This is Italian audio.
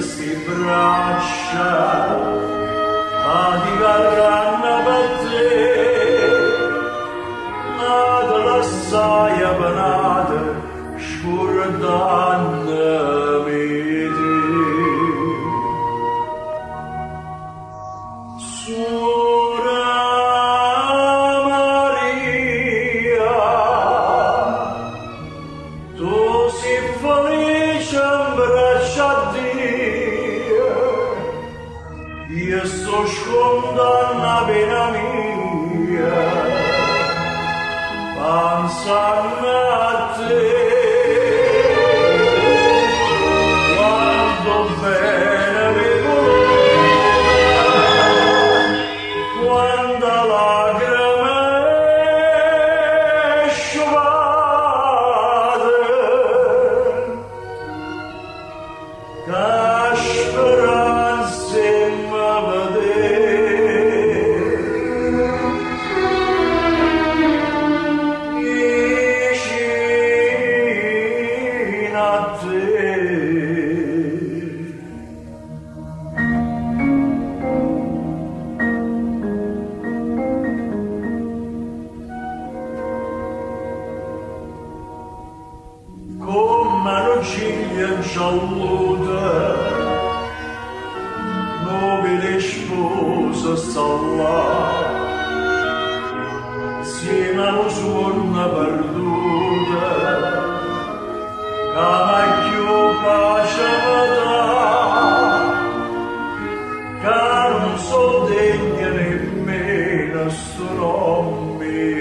si braccia, faticheranno per te, nata l'assai apanata, scordandami te. Sora Maria, tu sei felice abbracciati, io sto scondando pena mia, pensando a te. Quanto bene mi vuoi, quanta lacrime sciupate, che speranze mi vedete, vicino a te. Come l'uciglia gialluta, nobile sposa stalla, insieme allo suono perduta, che più pace mi dà, che non so degna nemmeno sto nome.